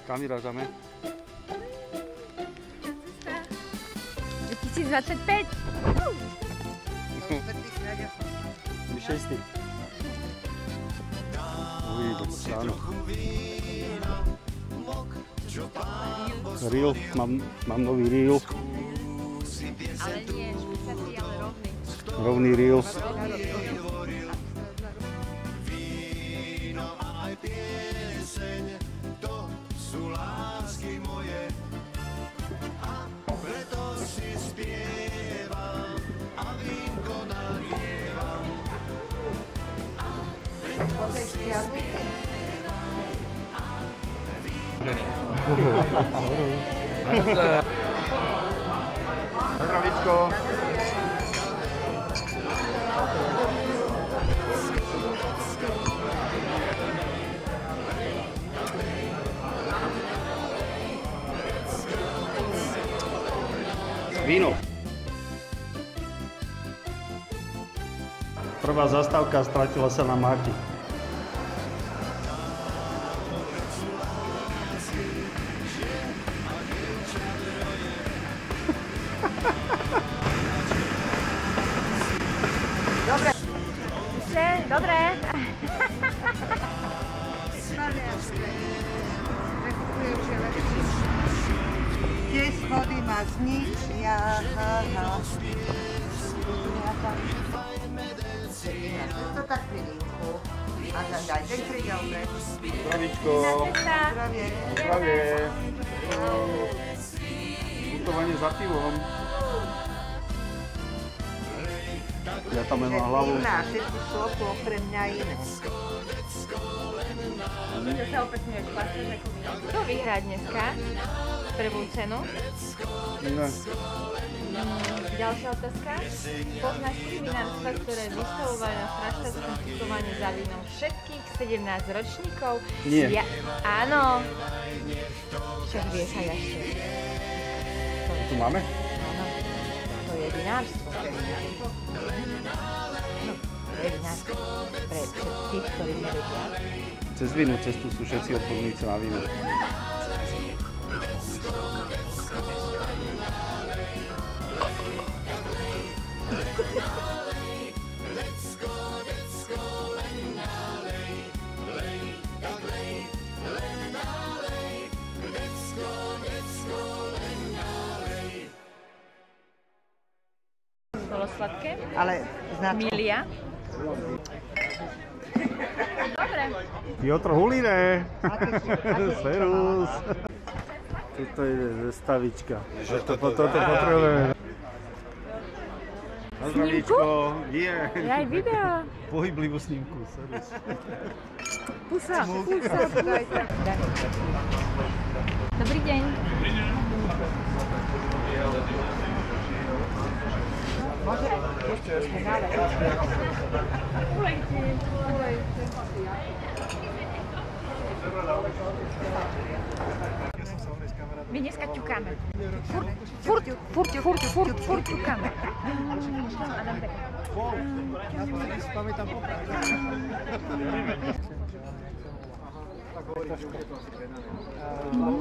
Kam vyrážame? 2025. Vyšej si. Uj, áno. Reel, mám nový reel. Ale nie špicatý, ale rovný. Rovný reel. Zdravíčko. Víno. Prvá zastávka, stratila sa na máti. Dobre. Dobre. Tie schody ma zničia. To tak chvíľku. A tam dajte príďalne. Zdravíčko. Zdravie. Zdravie. Putovanie za pivom. Ja tam mám hlavu. Všetky sú okrem mňa iné. To sa opetňuješ plastovné komíny. Kto vyhrá dneska prvú cenu? Ne. Ďalšia otázka. Poznáš tri vinárstva, ktoré vystavovali na straštárskom putovaní za vínom všetkých 17 ročníkov? Nie. Áno. Však vieš aj ešte. Tu máme? Áno. To je vinárstvo. To je vinárstvo. Pre tých, ktorí nevedia. Cez vínu cestu sú všetci odborníci na víno. Bolo sladké? Ale značku. Milia? Dobre. Piotr Hulíne. Serus. Tuto je zestavička. Toto potrebujeme. Na zdravíčko. Je aj video. pohyblivú snímku. Serus. Pusa. Dobrý deň. My dneska ťukáme. Furt ťukáme.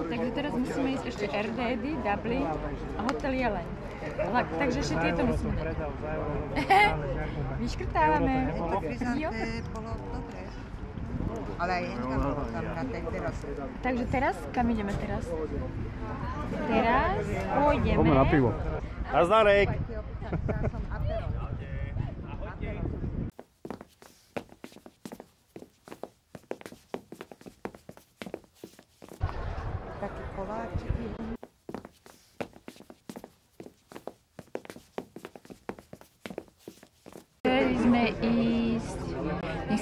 Takže teraz musíme ísť ešte RDD, Dublin a Hotel Jeleň. Takže ešte tieto musíme. Vyškrtávame. Jo. Ale aj jedna bolo tam na tej terase. Takže teraz, kam ideme teraz? Teraz pôjdeme. Poďme na pivo. Nazdárek. Taký koláčik.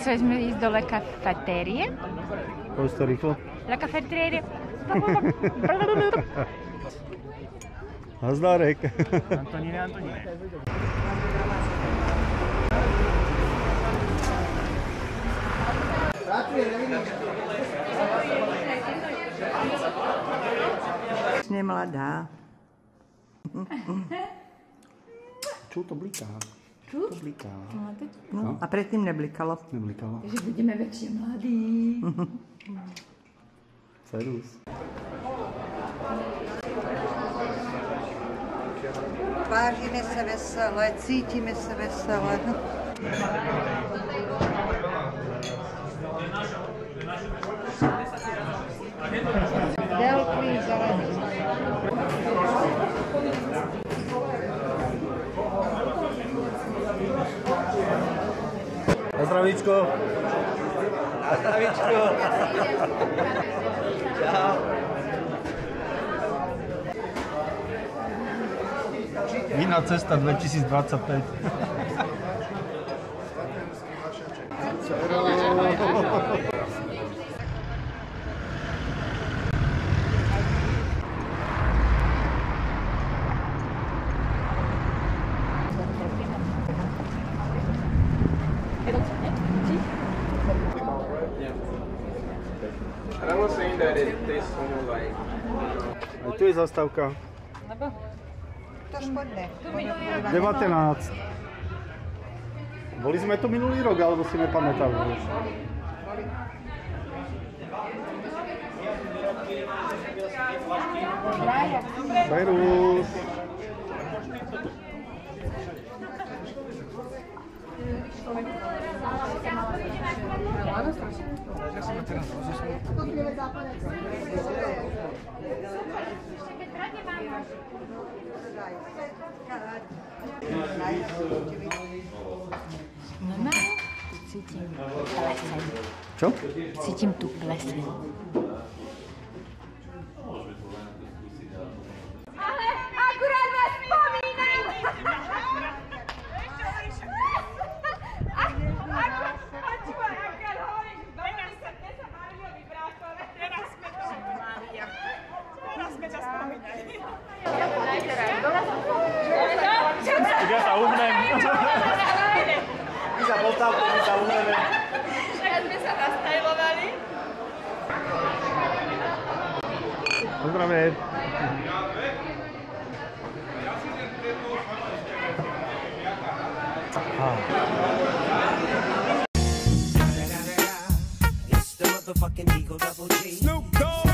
Chceli sme ísť do La Cafetérie. Povedz to rýchlo. La Cafetérie. Nazdárek. Antoníne. Nemladá. Čo to bliká? Čo? To bliká. No, a predtým neblikalo. Neblikalo. Že budeme väčšie mladí. Servus. Vážime sa veselé, cítime sa veselé. Veľký zelený. Na zdravíčko. Na zdravíčko. Čau. Vína cesta 2025. And I was saying that it tastes more like... Aj tu je zastávka. To škodné. 19. Boli sme tu minulý rok, alebo si nepamätám. Servus. Normálne? Cítim pleseň. Čo? Cítim tu pleseň. Ale akurát vás spomínam! Počúvaj, akurát hovorím, že dobre sa dnes a Mariovi brátovi. Teraz sme ťa spomínali. Ja sa uhnem. My sa postavte, my sa uhneme. Teraz sme sa nastajlovali. Pozdravím. It's the motherfucking Eagle Double G. Snoop Dogg.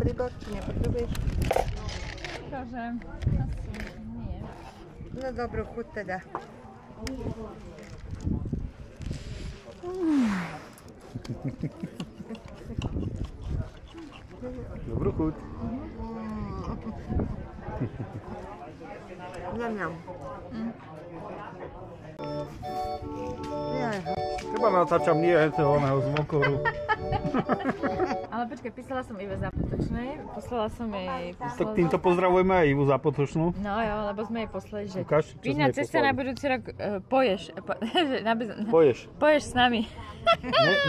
Príbor, či nepotrebuješ? Proszę. Nie. No dobrú chuť teda. Dobrú chuť. Ňam. Jaj. Teba natáčam nie toho oného z Mokoru. Ale počkaj, písala som Ive Zapotočnej, poslala som jej... Tak týmto pozdravujeme aj Ivu Zapotočnú. No jo, lebo sme jej poslali, že... Ukáž, čo Vína sme jej cesta poslali. na budúci rok poješ. Poješ. Poješ s nami.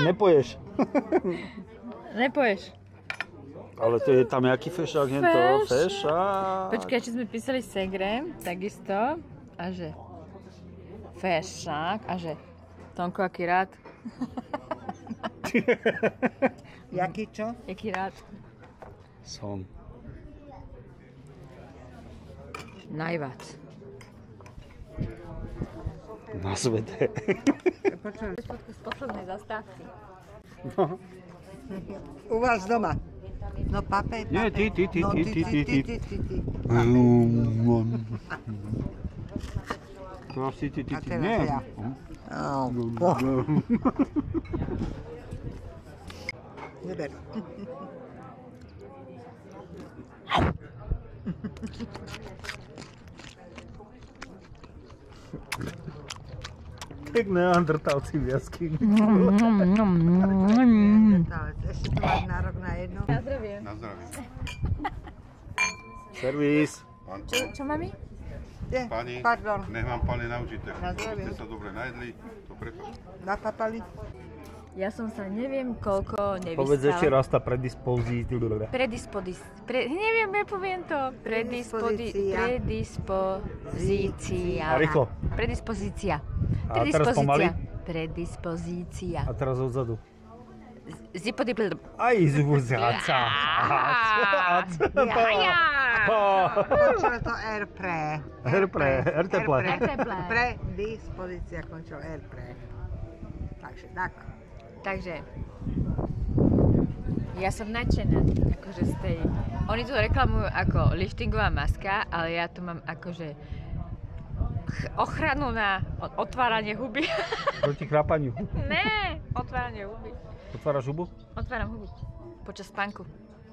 Nepoješ. Nepoješ. Ale to je tam jaký fešák, hento fešák. Počkaj, či sme písali Segre, takisto. A že... Fešák. A že... Tonko, aký rád. Jaký čo? Jaký rád. Som. Najviac. Na svete. Z poslednej zastávky. U vás doma. No papej, papej. Nie, ty. No ty. To asi ty. A teraz Nie. ja. Neber. Tak neandertálci v jaskyni. Ešte to máš nárok na jedno. Na zdravie. Na zdravie. Servis. Pánko, Čo mami? Je, pani, pardon. nech vám pane naučite. Na zdravie. Ste sa dobre najedli, to preto. Napapali? Ja som sa neviem koľko nevyspala. Povedz ešte raz tá predispozícia. Neviem, nepoviem to. Predispozícia. A rýchlo. Predispozícia. A teraz pomaly? Predispozícia. A teraz odzadu. Zipodipl. Aj zúzáca. Končilo to R pre. R teple. Predispozícia končilo R pre. Takže tak. Takže ja som nadšená, akože z tej... Oni tu reklamujú ako liftingová maska, ale ja tu mám akože ochranu na otváranie huby. Proti chrápaniu. Ne, otváranie huby. Otváraš hubu? Otváram hubu. Počas spánku.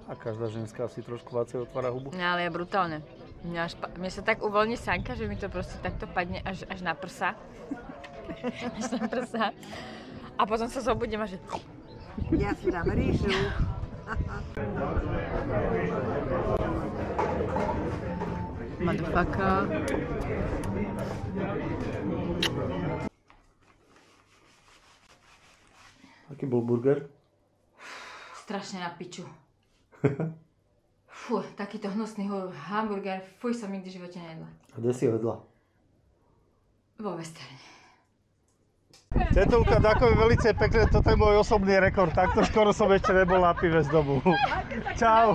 A každá ženská si trošku viacej otvára hubu. No ale je brutálne. Mne sa tak uvoľní sanka, že mi to proste takto padne až na prsa. Až na prsa. A potom sa zobudím a že... Ja si dám rýžu. Motherfucker. Aký bol burger? Strašne na piču. Fú, takýto hnusný hamburger, fuj, som nikdy v živote nejedla. A kde si ho jedla? Vo Westerne. Tetulka, ďakujem veľmi pekne, toto je môj osobný rekord. Takto skoro som ešte nebol na pive z domu. Čau.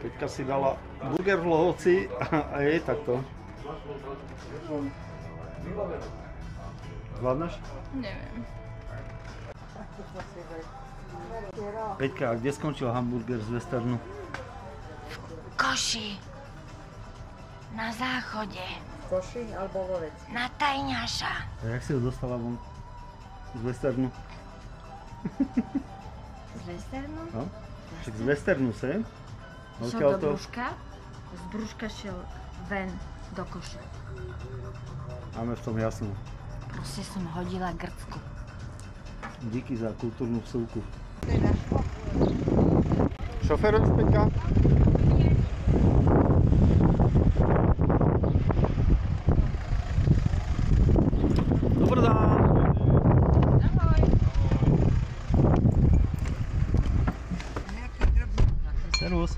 Peťka si dala burger v Lohovci a jej takto. Zvládneš? Neviem. Peťka, a kde skončil hamburger z Westernu? Koši. Na záchode. Koši alebo Lovec? Na Tajňaša. A jak si ho dostala von? Z Westernu? Z Westernu? No? Však z Westernu sem? Šiel do brúška, z brúška šiel ven do koša. Máme v tom jasno. Proste som hodila grcku. Díky za kultúrnu vsúku. Šoferuješ, Peťka? Dobrý dan. Ahoj. Servus.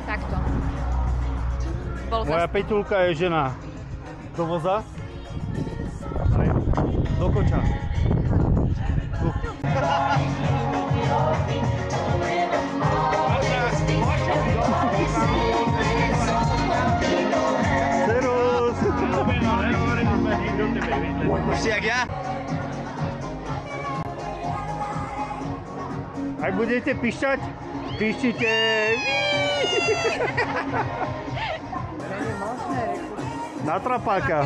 Takto. Moja Peťulka je žena do voza. Do koča. Tu. Servus. Už si jak ja? Ak budete pišťať, pišťite. Na trapáka.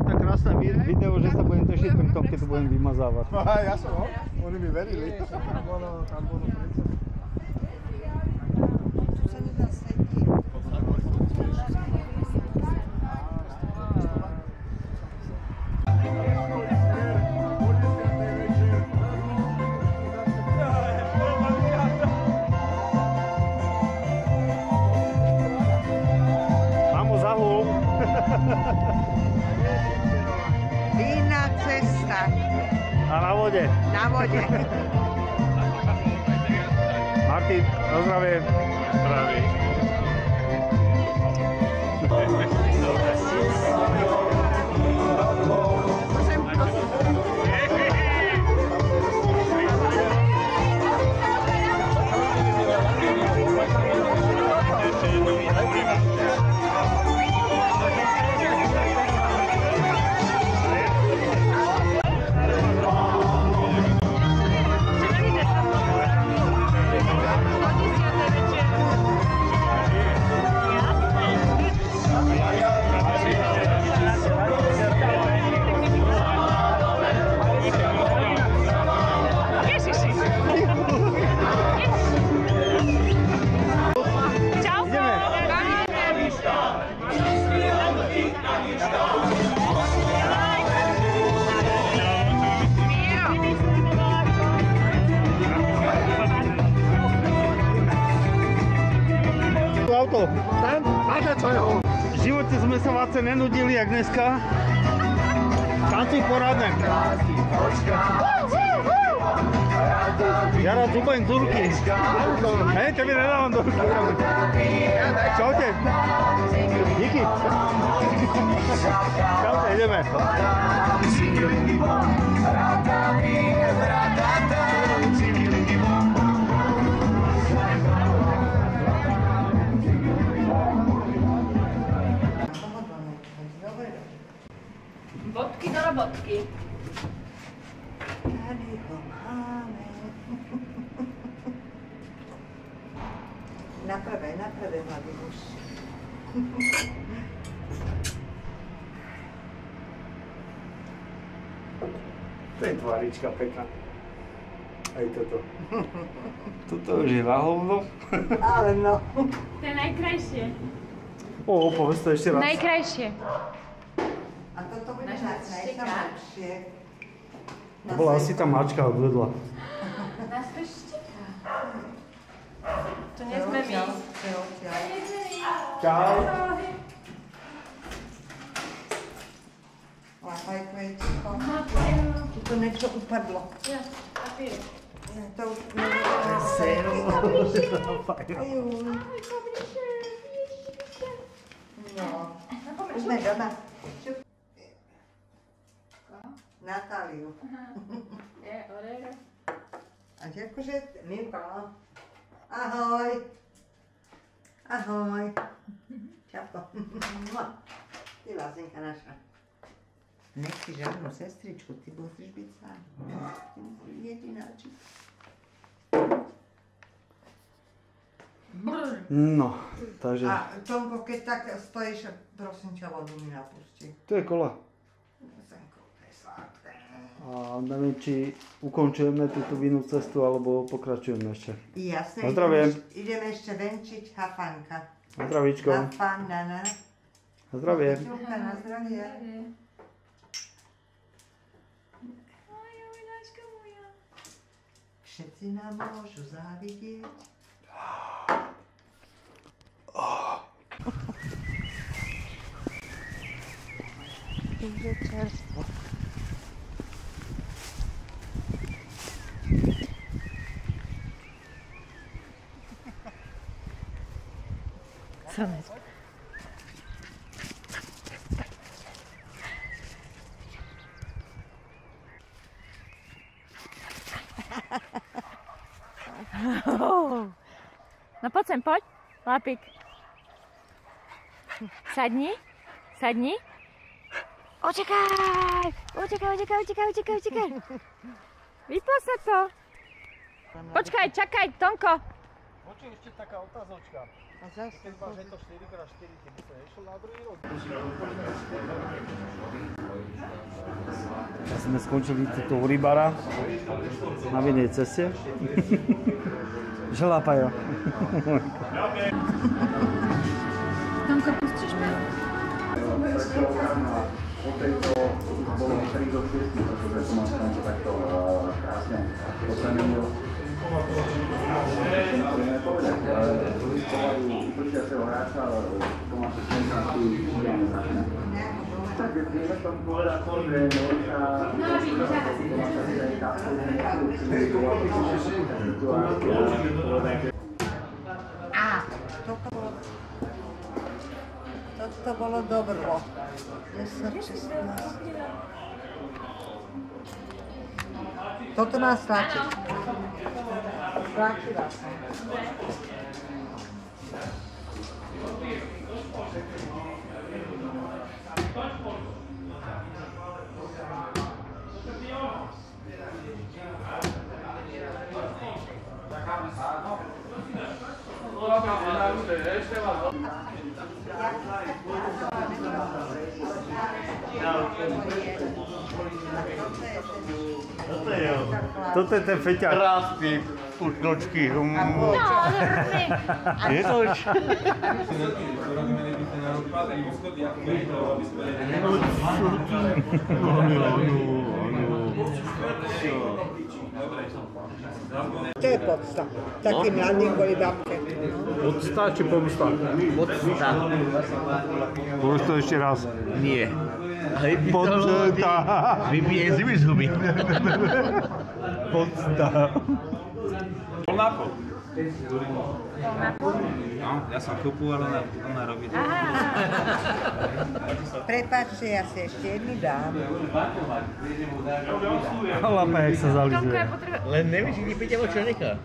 Tak krásne video, že sa budem tešiť pri tom, keď to budem vymazávať. Ja som, oni mi verili. Vinná cesta. A na vode. Na vode. Martin, pozdravím. Zdravím. to? Ten? Máte co jeho? V živote sme sa vás nenudili, jak dneska. Tancuj poradne. Ja rád zúbajem z ruky. Hej, tebe nedávam do ruky. Čaute. Díky. Čaute, ideme. Bodky do robotky. Tady ho máme. Na prvé, hlavy už. To je tvárička pekná. Aj toto. Toto už je na hovno. Ale no. To je najkrajšie. Povedz to ešte raz. Najkrajšie. A toto bude Naša najsamšie. To bola asi tá mačka odvedla. Nás to štíka. To nie sme my. Čau. Lápaj kvejčko. To niečo upadlo. Ja, papír. To už nebude. No. Už sme doma. Natáliu. Je, orejro. A akože, Milka. Ahoj. Ahoj. Čapko. Ty lásenka naša. Nechci žiadnu sestričku, ty musíš byť sám. Ty musíš byť jedináčik. No, takže... A Tomko, keď tak stojíš, prosím ťa, vodu mi napusti. To je kola. Senko, to je sladké. A neviem, či ukončujeme túto vinnú cestu, alebo pokračujeme ešte. Jasné, Na zdravie. ideme ešte venčiť hafanka. Na zdravíčko. Hafanana. Na zdravie. Ťuchka, na zdravie. Ahoj, láška moja. Všetci nám môžu závidieť. Je čerstvo. Slnečko. No poď sem, poď. Lápik. Sadni. Sadni. Očekaj! Utekaj. Vyplo sa to. Počkaj, čakaj, Tonko. Počuj, ešte taká otázočka. A zase. Keď máš to 4x4, ty by sa nešiel na druhý rok? Ja sme skončili tuto u rybára na vinnej ceste. Želápajo. Tonko, pustíš ma? Po tejto bolo 3 do 6, pretože to mám tam takto krásne odmenil. Chceme povedať, povajú uprčiaceho hráča, Tomáša Šenka, tu žiadne začne. Takže chceme tam povedať, že Tomáša Šenka, Toto bolo dobro. 10, 16. Toto má stlačiť. Stlačila som. Toto je ten feťák. Krásny, tučnočky. Je to už? To je je podsta. Taký mladý kvôli babke. Podsta či pomsta? Podsta. Povedz to ešte raz. Nie. Podsta. Vypije zimy z huby. Podsta. Polnáko. No, ja som kúpu, ale ona robí to. Prepáčte, ja si ešte jednu dám. Lapa, jak sa Tomko, ja zalizuje. potrebujem... Len nevíš, kde pýtavo čo nechá.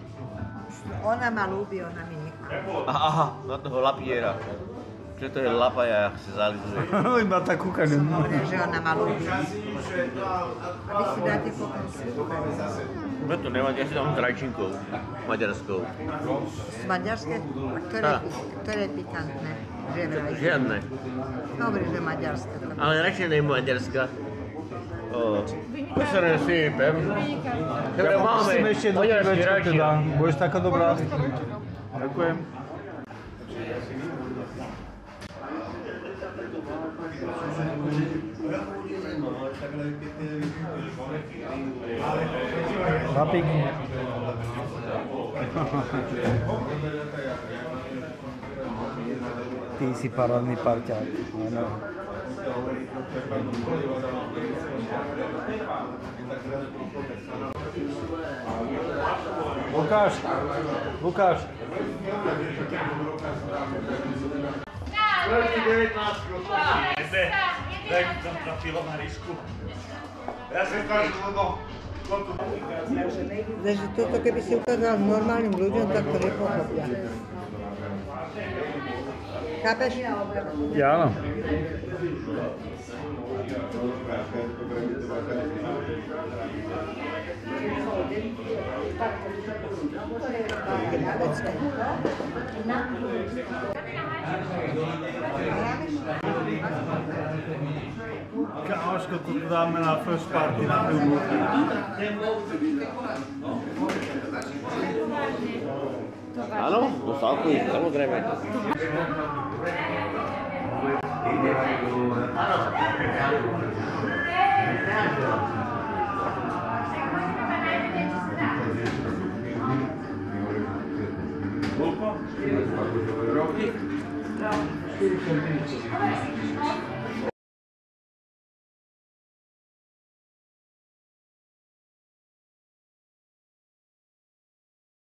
Ona ma ľúbi, ona mi nechá. Aha, na toho lapiera. Čo to je lapa, jak sa zalizuje. Iba tak kúkane. Dobre, že ona ma ľúbi. A vy si dáte potom súchaj. No to nevadí, ja si dám krajčinkou, maďarskou. Z maďarské? A ktoré je pikantné? Že vraj. Žiadne. Dobre, že maďarské. Ale radšej nie maďarská. To sa nesýpem. Dobre, máme Musím ešte do maďarský večer račia. teda. Budeš taká dobrá? Ďakujem. Papík. Ty si parádny parťák. Áno. Lukáš, Lukáš. Takže toto, keby si ukázal normálnym ľuďom, tak to nepochopia. Chápeš? Ja áno. Kámoško, to dáme na first party na filmu. Áno, do salku, samozrejme. Roky?